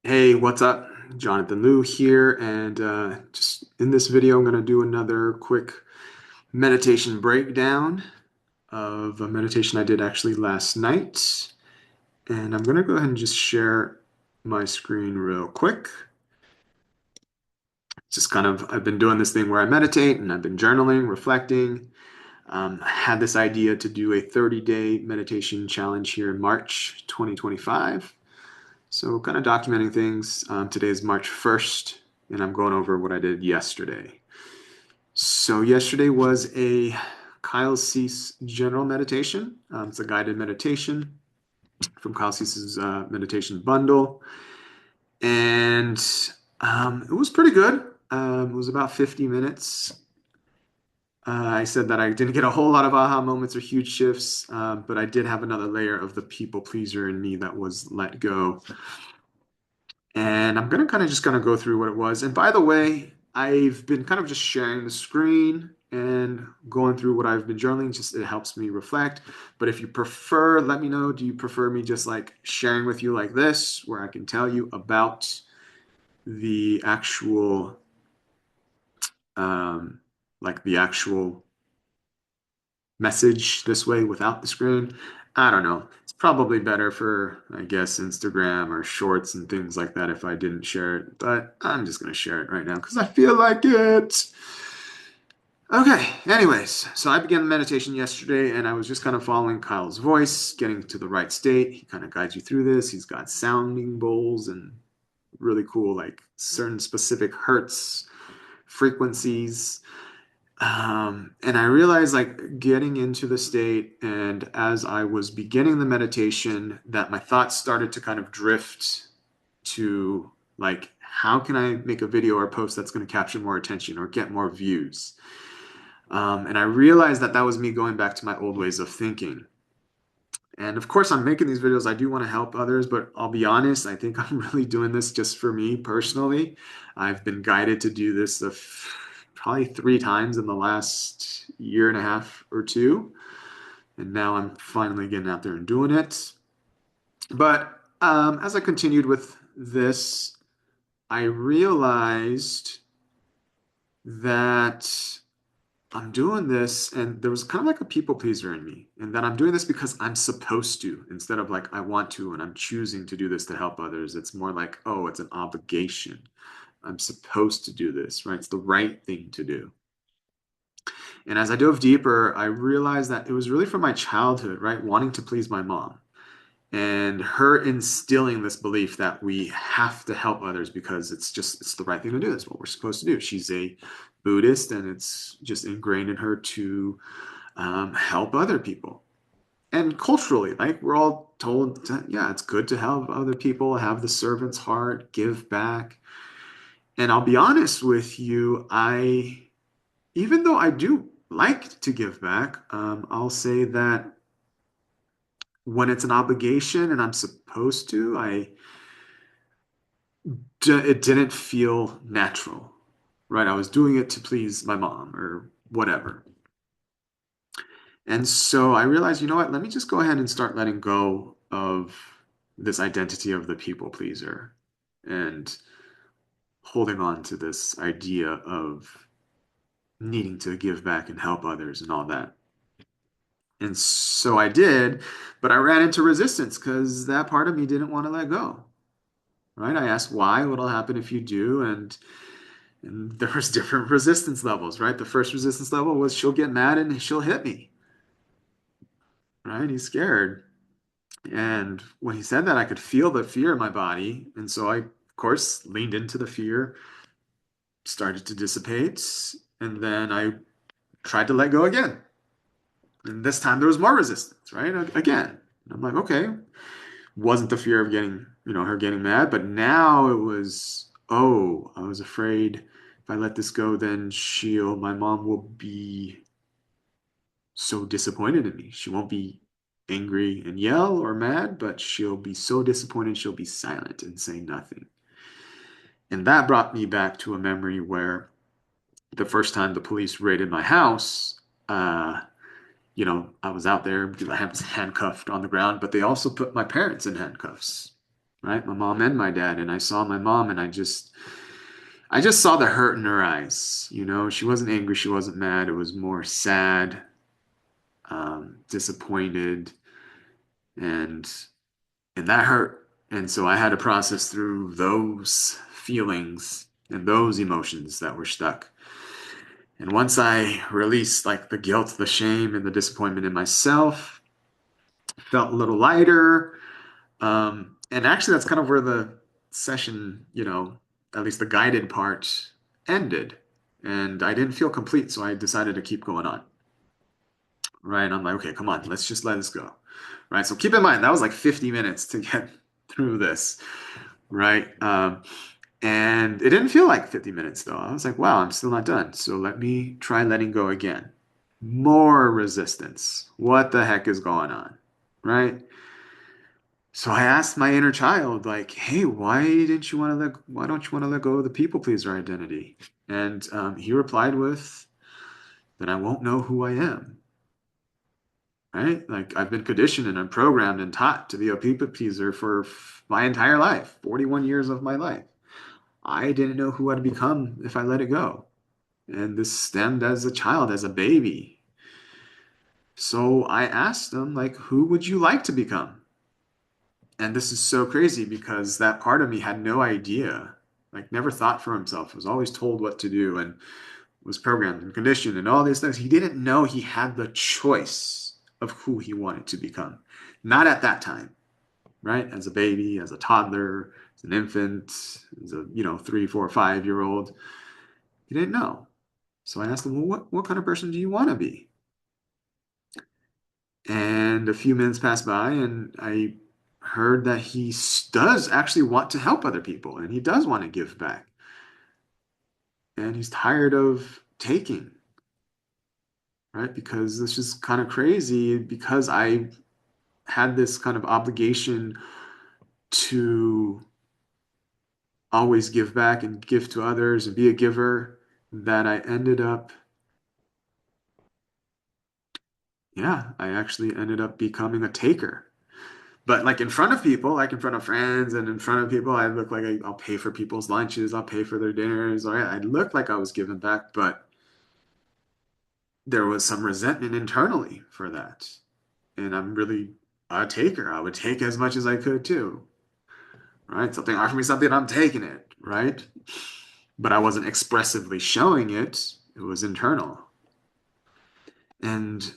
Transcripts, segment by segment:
Hey, what's up? Jonathan Liu here, and just in this video, I'm going to do another quick meditation breakdown of a meditation I did actually last night. And I'm going to go ahead and just share my screen real quick. I've been doing this thing where I meditate and I've been journaling, reflecting. I had this idea to do a 30-day meditation challenge here in March 2025. So, kind of documenting things. Today is March 1st, and I'm going over what I did yesterday. So, yesterday was a Kyle Cease general meditation. It's a guided meditation from Kyle Cease's meditation bundle. And it was pretty good. It was about 50 minutes. I said that I didn't get a whole lot of aha moments or huge shifts, but I did have another layer of the people pleaser in me that was let go. And I'm gonna kind of just gonna go through what it was. And by the way, I've been kind of just sharing the screen and going through what I've been journaling. Just it helps me reflect. But if you prefer, let me know. Do you prefer me just like sharing with you like this, where I can tell you about the actual, um, like the actual message this way without the screen? I don't know. It's probably better for, I guess, Instagram or shorts and things like that if I didn't share it, but I'm just going to share it right now because I feel like it. Okay, anyways, so I began the meditation yesterday and I was just kind of following Kyle's voice, getting to the right state. He kind of guides you through this. He's got sounding bowls and really cool, like certain specific hertz frequencies. And I realized like getting into the state, and as I was beginning the meditation, that my thoughts started to kind of drift to like, how can I make a video or post that's going to capture more attention or get more views? And I realized that that was me going back to my old ways of thinking. And of course, I'm making these videos. I do want to help others, but I'll be honest, I think I'm really doing this just for me personally. I've been guided to do this probably 3 times in the last year and a half or two. And now I'm finally getting out there and doing it. But as I continued with this, I realized that I'm doing this, and there was kind of like a people pleaser in me, and that I'm doing this because I'm supposed to, instead of like I want to, and I'm choosing to do this to help others. It's more like, oh, it's an obligation. I'm supposed to do this, right? It's the right thing to do. And as I dove deeper, I realized that it was really from my childhood, right? Wanting to please my mom and her instilling this belief that we have to help others because it's the right thing to do. That's what we're supposed to do. She's a Buddhist, and it's just ingrained in her to help other people. And culturally, like we're all told, yeah, it's good to help other people, have the servant's heart, give back. And I'll be honest with you, even though I do like to give back, I'll say that when it's an obligation and I'm supposed to, it didn't feel natural, right? I was doing it to please my mom or whatever. And so I realized, you know what? Let me just go ahead and start letting go of this identity of the people pleaser and holding on to this idea of needing to give back and help others and all that. And so I did, but I ran into resistance because that part of me didn't want to let go, right? I asked why, what'll happen if you do, and there was different resistance levels, right? The first resistance level was she'll get mad and she'll hit me, right? He's scared. And when he said that, I could feel the fear in my body. And so I, of course, leaned into the fear, started to dissipate, and then I tried to let go again. And this time there was more resistance, right? Again. And I'm like, okay, wasn't the fear of getting, her getting mad, but now it was, oh, I was afraid if I let this go, then my mom will be so disappointed in me. She won't be angry and yell or mad, but she'll be so disappointed she'll be silent and say nothing. And that brought me back to a memory where the first time the police raided my house, I was out there, I was handcuffed on the ground, but they also put my parents in handcuffs, right? My mom and my dad. And I saw my mom and I just saw the hurt in her eyes. You know, she wasn't angry, she wasn't mad. It was more sad, disappointed, and and that hurt. And so I had to process through those feelings and those emotions that were stuck. And once I released like the guilt, the shame, and the disappointment in myself, felt a little lighter. And actually, that's kind of where the session, at least the guided part ended. And I didn't feel complete, so I decided to keep going on. Right. I'm like, okay, come on, let's just let this go. Right. So keep in mind, that was like 50 minutes to get through this. Right. And it didn't feel like 50 minutes though. I was like, wow, I'm still not done. So let me try letting go again. More resistance. What the heck is going on? Right. So I asked my inner child, like, hey, why don't you want to let go of the people pleaser identity? And he replied with, then I won't know who I am. Right? Like I've been conditioned and I'm programmed and taught to be a people pleaser for my entire life, 41 years of my life. I didn't know who I'd become if I let it go. And this stemmed as a child, as a baby. So I asked them, like, who would you like to become? And this is so crazy because that part of me had no idea, like, never thought for himself, was always told what to do and was programmed and conditioned and all these things. He didn't know he had the choice of who he wanted to become. Not at that time, right? As a baby, as a toddler, as an infant, as a, 3, 4, 5 year old. He didn't know. So I asked him, well, what kind of person do you want to be? And a few minutes passed by, and I heard that he does actually want to help other people and he does want to give back. And he's tired of taking, right? Because this is kind of crazy because I had this kind of obligation to always give back and give to others and be a giver that I ended up, yeah, I actually ended up becoming a taker. But like in front of people, like in front of friends and in front of people, I look like I'll pay for people's lunches, I'll pay for their dinners, or I look like I was giving back, but there was some resentment internally for that. And I'm really a taker. I would take as much as I could too, right? Something offered me something, I'm taking it, right? But I wasn't expressively showing it. It was internal. And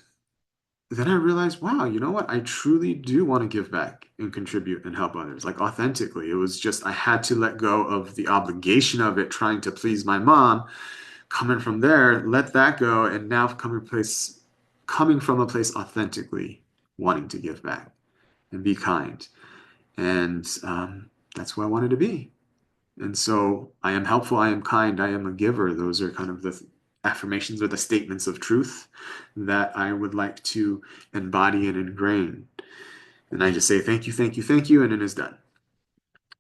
then I realized, wow, you know what? I truly do want to give back and contribute and help others, like authentically. It was just, I had to let go of the obligation of it, trying to please my mom. Coming from there, let that go, and now coming from a place authentically wanting to give back and be kind. And that's who I wanted to be. And so I am helpful, I am kind, I am a giver. Those are kind of the affirmations or the statements of truth that I would like to embody and ingrain. And I just say thank you, thank you, thank you, and it is done.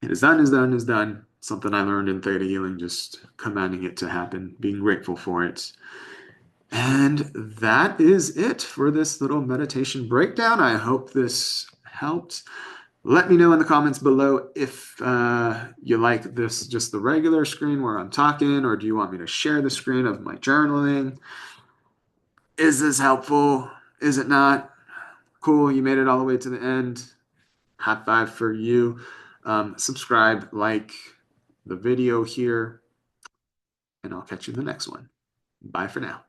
It is done, is done, is done. Something I learned in Theta Healing, just commanding it to happen, being grateful for it. And that is it for this little meditation breakdown. I hope this helped. Let me know in the comments below if you like this, just the regular screen where I'm talking, or do you want me to share the screen of my journaling? Is this helpful? Is it not? Cool, you made it all the way to the end. High five for you. Subscribe, like the video here, and I'll catch you in the next one. Bye for now.